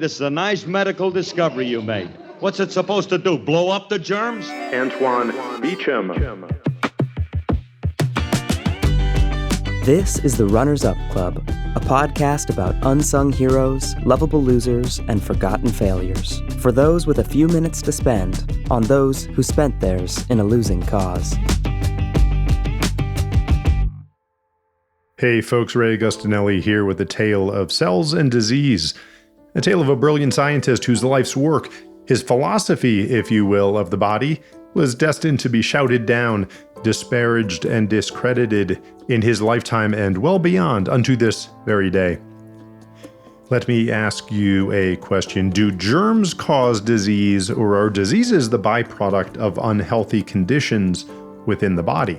This is a nice medical discovery you made. What's it supposed to do, blow up the germs? Antoine Bechamp. This is the Runners Up Club, a podcast about unsung heroes, lovable losers, and forgotten failures. For those with a few minutes to spend on those who spent theirs in a losing cause. Hey folks, Ray Agustinelli here with a tale of cells and disease. A tale of a brilliant scientist whose life's work, his philosophy, if you will, of the body, was destined to be shouted down, disparaged, and discredited in his lifetime and well beyond unto this very day. Let me ask you a question. Do germs cause disease, or are diseases the byproduct of unhealthy conditions within the body?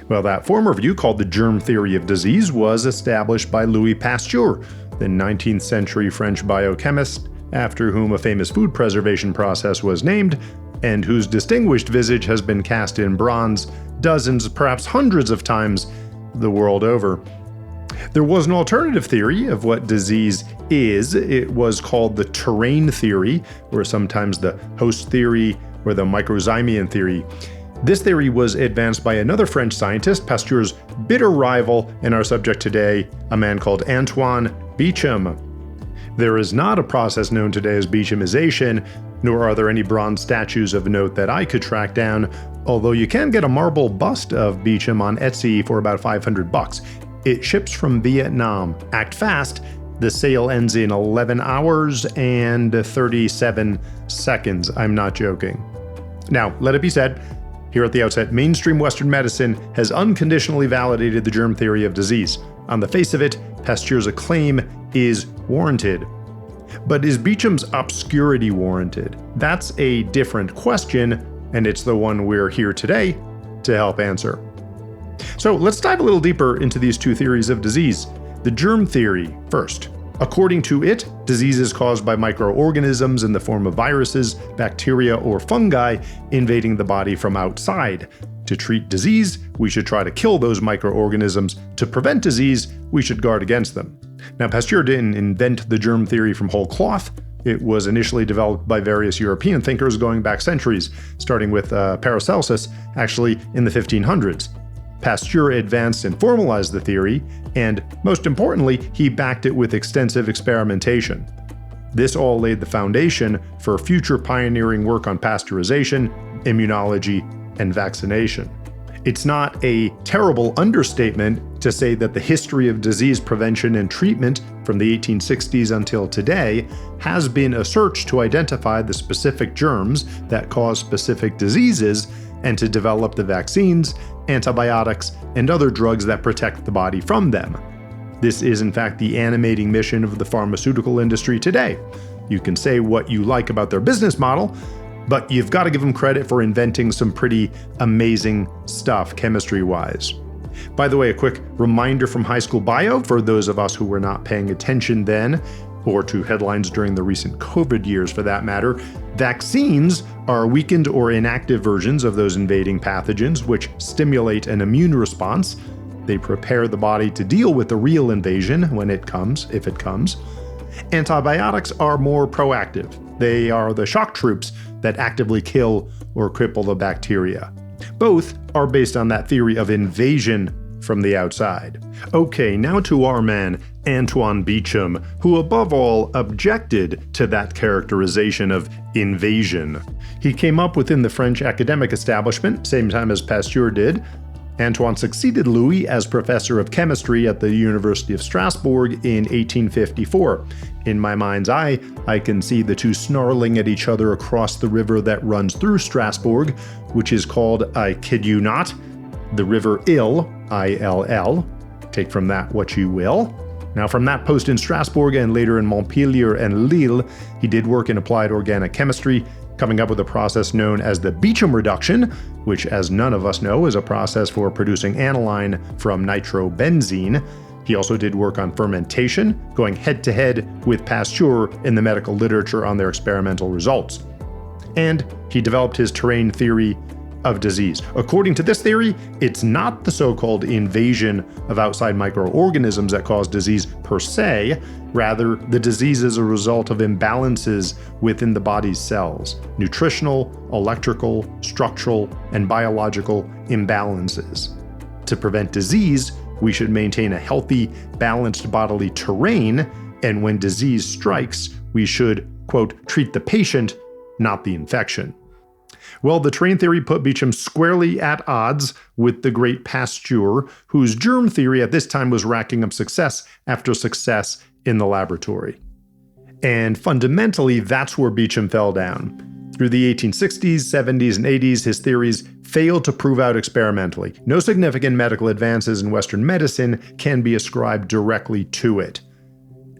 Well, that former view, called the germ theory of disease, was established by Louis Pasteur, the 19th century French biochemist, after whom a famous food preservation process was named, and whose distinguished visage has been cast in bronze dozens, perhaps hundreds of times the world over. There was an alternative theory of what disease is. It was called the terrain theory, or sometimes the host theory, or the microzymian theory. This theory was advanced by another French scientist, Pasteur's bitter rival, and our subject today, a man called Antoine Bechamp. There is not a process known today as Bechamization, nor are there any bronze statues of note that I could track down, although you can get a marble bust of Bechamp on Etsy for about $500. It ships from Vietnam. Act fast. The sale ends in 11 hours and 37 seconds. I'm not joking. Now, let it be said, here at the outset, mainstream Western medicine has unconditionally validated the germ theory of disease. On the face of it, Pasteur's claim is warranted. But is Bechamp's obscurity warranted? That's a different question, and it's the one we're here today to help answer. So let's dive a little deeper into these two theories of disease. The germ theory first. According to it, disease is caused by microorganisms in the form of viruses, bacteria, or fungi invading the body from outside. To treat disease, we should try to kill those microorganisms. To prevent disease, we should guard against them. Now, Pasteur didn't invent the germ theory from whole cloth. It was initially developed by various European thinkers going back centuries, starting with Paracelsus, actually in the 1500s. Pasteur advanced and formalized the theory, and most importantly, he backed it with extensive experimentation. This all laid the foundation for future pioneering work on pasteurization, immunology, and vaccination. It's not a terrible understatement to say that the history of disease prevention and treatment from the 1860s until today has been a search to identify the specific germs that cause specific diseases and to develop the vaccines, antibiotics, and other drugs that protect the body from them. This is in fact the animating mission of the pharmaceutical industry today. You can say what you like about their business model, but you've got to give them credit for inventing some pretty amazing stuff chemistry-wise. By the way, a quick reminder from high school bio for those of us who were not paying attention then, or to headlines during the recent COVID years for that matter. Vaccines are weakened or inactive versions of those invading pathogens which stimulate an immune response. They prepare the body to deal with the real invasion when it comes, if it comes. Antibiotics are more proactive. They are the shock troops that actively kill or cripple the bacteria. Both are based on that theory of invasion from the outside. Okay, now to our man, Antoine Bechamp, who above all objected to that characterization of invasion. He came up within the French academic establishment, same time as Pasteur did. Antoine succeeded Louis as professor of chemistry at the University of Strasbourg in 1854. In my mind's eye, I can see the two snarling at each other across the river that runs through Strasbourg, which is called, I kid you not, the River Ill, I-L-L. Take from that what you will. Now, from that post in Strasbourg and later in Montpellier and Lille, he did work in applied organic chemistry, coming up with a process known as the Bechamp reduction, which, as none of us know, is a process for producing aniline from nitrobenzene. He also did work on fermentation, going head-to-head with Pasteur in the medical literature on their experimental results. And he developed his terrain theory of disease. According to this theory, it's not the so-called invasion of outside microorganisms that cause disease per se. Rather, the disease is a result of imbalances within the body's cells, nutritional, electrical, structural, and biological imbalances. To prevent disease, we should maintain a healthy, balanced bodily terrain, and when disease strikes, we should, quote, treat the patient, not the infection. Well, the terrain theory put Bechamp squarely at odds with the great Pasteur, whose germ theory at this time was racking up success after success in the laboratory. And fundamentally, that's where Bechamp fell down. Through the 1860s, 70s, and 80s, his theories failed to prove out experimentally. No significant medical advances in Western medicine can be ascribed directly to it.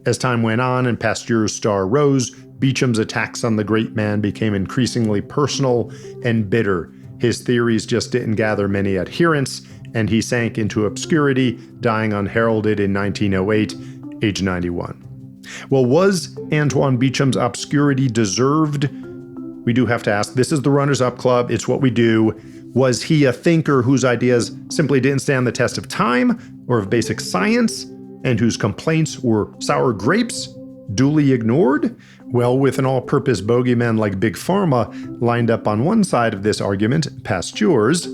As time went on and Pasteur's star rose, Bechamp's attacks on the great man became increasingly personal and bitter. His theories just didn't gather many adherents, and he sank into obscurity, dying unheralded in 1908, age 91. Well, was Antoine Bechamp's obscurity deserved? We do have to ask. This is the Runners Up Club. It's what we do. Was he a thinker whose ideas simply didn't stand the test of time or of basic science, and whose complaints were sour grapes, duly ignored? Well, with an all-purpose bogeyman like Big Pharma lined up on one side of this argument, Pasteur's,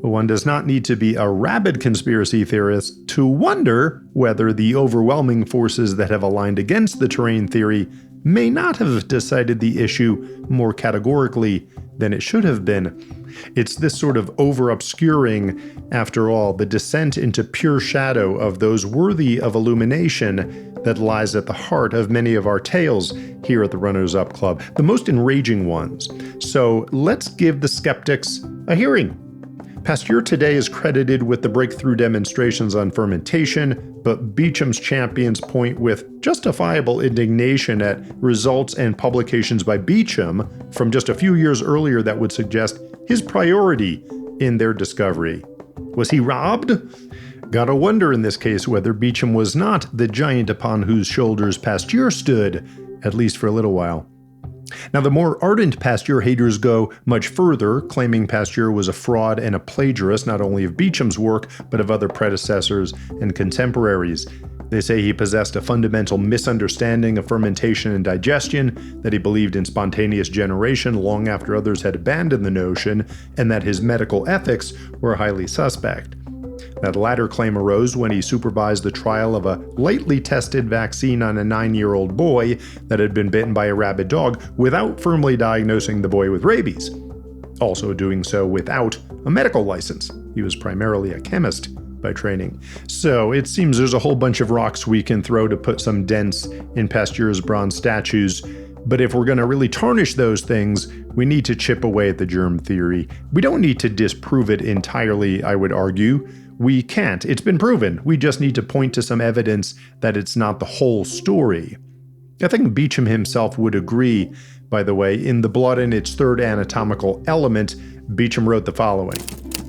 one does not need to be a rabid conspiracy theorist to wonder whether the overwhelming forces that have aligned against the terrain theory may not have decided the issue more categorically than it should have been. It's this sort of over-obscuring, after all, the descent into pure shadow of those worthy of illumination that lies at the heart of many of our tales here at the Runners Up Club, the most enraging ones. So let's give the skeptics a hearing. Pasteur today is credited with the breakthrough demonstrations on fermentation, but Bechamp's champions point with justifiable indignation at results and publications by Bechamp from just a few years earlier that would suggest his priority in their discovery. Was he robbed? Gotta wonder in this case whether Bechamp was not the giant upon whose shoulders Pasteur stood, at least for a little while. Now, the more ardent Pasteur haters go much further, claiming Pasteur was a fraud and a plagiarist not only of Bechamp's work, but of other predecessors and contemporaries. They say he possessed a fundamental misunderstanding of fermentation and digestion, that he believed in spontaneous generation long after others had abandoned the notion, and that his medical ethics were highly suspect. That latter claim arose when he supervised the trial of a lightly tested vaccine on a 9-year-old boy that had been bitten by a rabid dog without firmly diagnosing the boy with rabies. Also doing so without a medical license. He was primarily a chemist by training. So it seems there's a whole bunch of rocks we can throw to put some dents in Pasteur's bronze statues. But if we're going to really tarnish those things, we need to chip away at the germ theory. We don't need to disprove it entirely, I would argue. We can't. It's been proven. We just need to point to some evidence that it's not the whole story. I think Bechamp himself would agree, by the way. In The Blood and Its Third Anatomical Element, Bechamp wrote the following.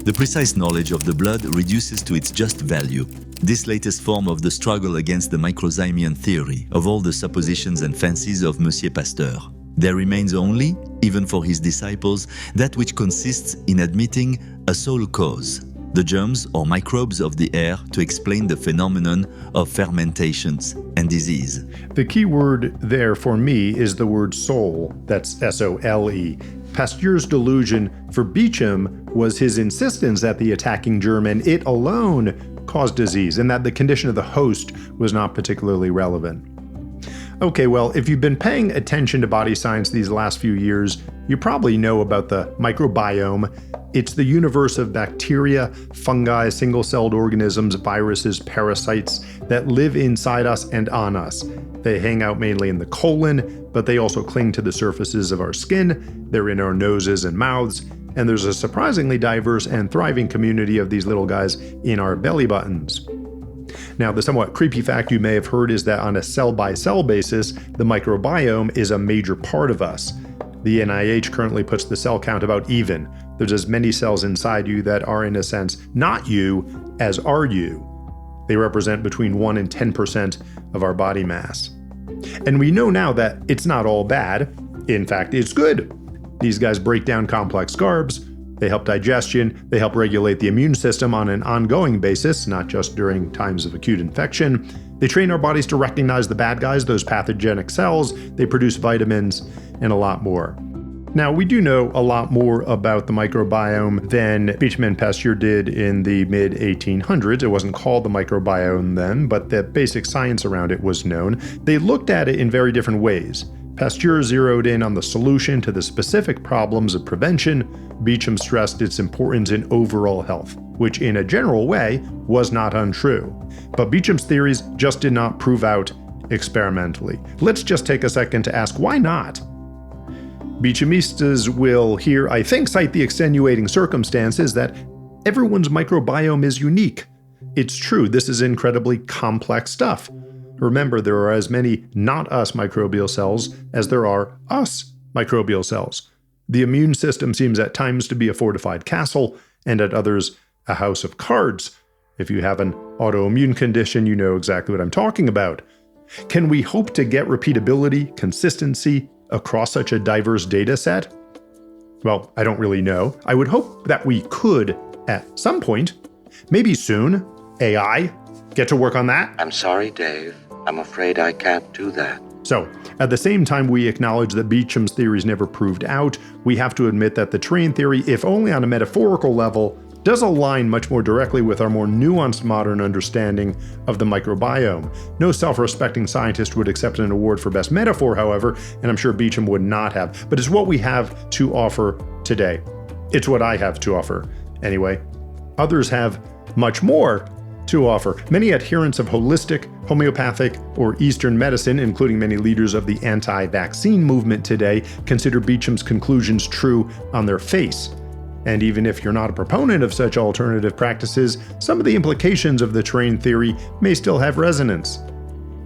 The precise knowledge of the blood reduces to its just value. This latest form of the struggle against the microzymian theory of all the suppositions and fancies of Monsieur Pasteur. There remains only, even for his disciples, that which consists in admitting a sole cause, the germs or microbes of the air, to explain the phenomenon of fermentations and disease. The key word there for me is the word soul. That's S-O-L-E. Pasteur's delusion for Bechamp was his insistence that the attacking germ and it alone caused disease, and that the condition of the host was not particularly relevant. Okay, well, if you've been paying attention to body science these last few years, you probably know about the microbiome. It's the universe of bacteria, fungi, single-celled organisms, viruses, parasites that live inside us and on us. They hang out mainly in the colon, but they also cling to the surfaces of our skin. They're in our noses and mouths, and there's a surprisingly diverse and thriving community of these little guys in our belly buttons. Now, the somewhat creepy fact you may have heard is that on a cell-by-cell basis, the microbiome is a major part of us. The NIH currently puts the cell count about even. There's as many cells inside you that are, in a sense, not you as are you. They represent between 1 and 10% of our body mass. And we know now that it's not all bad. In fact, it's good. These guys break down complex carbs, They help digestion, they help regulate the immune system on an ongoing basis, not just during times of acute infection. They train our bodies to recognize the bad guys, those pathogenic cells, they produce vitamins, and a lot more. Now, we do know a lot more about the microbiome than Bechamp and Pasteur did in the mid-1800s. It wasn't called the microbiome then, but the basic science around it was known. They looked at it in very different ways. Pasteur zeroed in on the solution to the specific problems of prevention. Bechamp stressed its importance in overall health, which in a general way was not untrue. But Bechamp's theories just did not prove out experimentally. Let's just take a second to ask, why not? Bechampistas will here, I think, cite the extenuating circumstances that everyone's microbiome is unique. It's true, this is incredibly complex stuff. Remember, there are as many not us microbial cells as there are us microbial cells. The immune system seems at times to be a fortified castle, and at others, a house of cards. If you have an autoimmune condition, you know exactly what I'm talking about. Can we hope to get repeatability, consistency, across such a diverse data set? Well, I don't really know. I would hope that we could at some point, maybe soon, AI, get to work on that. I'm sorry, Dave. I'm afraid I can't do that. So, at the same time we acknowledge that Bechamp's theories never proved out, we have to admit that the terrain theory, if only on a metaphorical level, does align much more directly with our more nuanced modern understanding of the microbiome. No self-respecting scientist would accept an award for best metaphor, however, and I'm sure Bechamp would not have. But it's what we have to offer today. It's what I have to offer, anyway. Others have much more to offer. Many adherents of holistic, homeopathic, or Eastern medicine, including many leaders of the anti-vaccine movement today, consider Bechamp's conclusions true on their face. And even if you're not a proponent of such alternative practices, some of the implications of the terrain theory may still have resonance.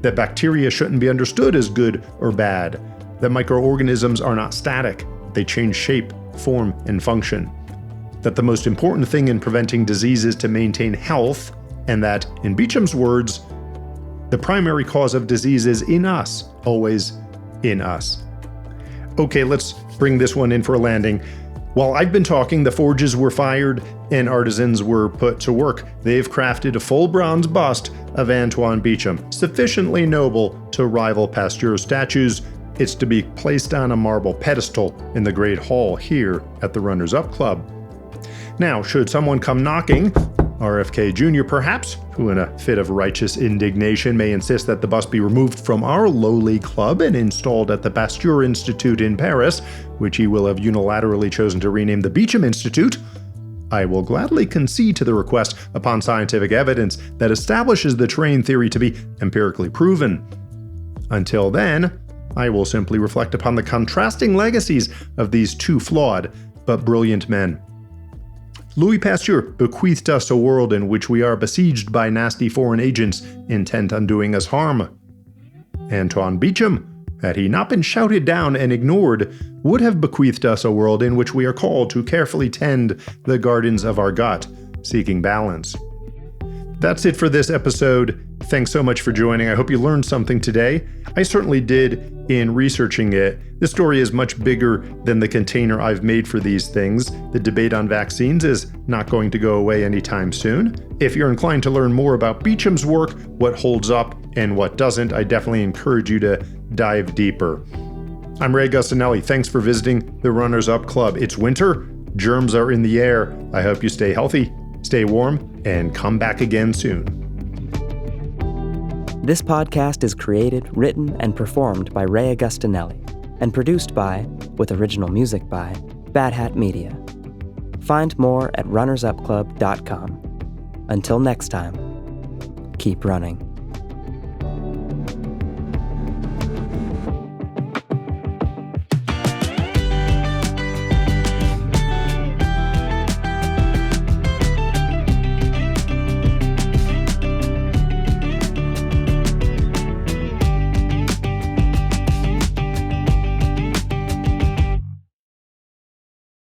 That bacteria shouldn't be understood as good or bad. That microorganisms are not static. They change shape, form, and function. That the most important thing in preventing disease is to maintain health, and that, in Bechamp's words, the primary cause of disease is in us, always in us. Okay, let's bring this one in for a landing. While I've been talking, the forges were fired and artisans were put to work. They've crafted a full bronze bust of Antoine Bechamp, sufficiently noble to rival Pasteur's statues. It's to be placed on a marble pedestal in the Great Hall here at the Runners Up Club. Now, should someone come knocking, RFK Jr. perhaps, who in a fit of righteous indignation may insist that the bust be removed from our lowly club and installed at the Pasteur Institute in Paris, which he will have unilaterally chosen to rename the Bechamp Institute, I will gladly concede to the request upon scientific evidence that establishes the terrain theory to be empirically proven. Until then, I will simply reflect upon the contrasting legacies of these two flawed but brilliant men. Louis Pasteur bequeathed us a world in which we are besieged by nasty foreign agents intent on doing us harm. Antoine Bechamp, had he not been shouted down and ignored, would have bequeathed us a world in which we are called to carefully tend the gardens of our gut, seeking balance. That's it for this episode. Thanks so much for joining. I hope you learned something today. I certainly did in researching it. This story is much bigger than the container I've made for these things. The debate on vaccines is not going to go away anytime soon. If you're inclined to learn more about Bechamp's work, what holds up and what doesn't, I definitely encourage you to dive deeper. I'm Ray Gustinelli. Thanks for visiting the Runners Up Club. It's winter. Germs are in the air. I hope you stay healthy, stay warm, and come back again soon. This podcast is created, written, and performed by Ray Agustinelli, and produced by, with original music by, Bad Hat Media. Find more at runnersupclub.com. Until next time, keep running.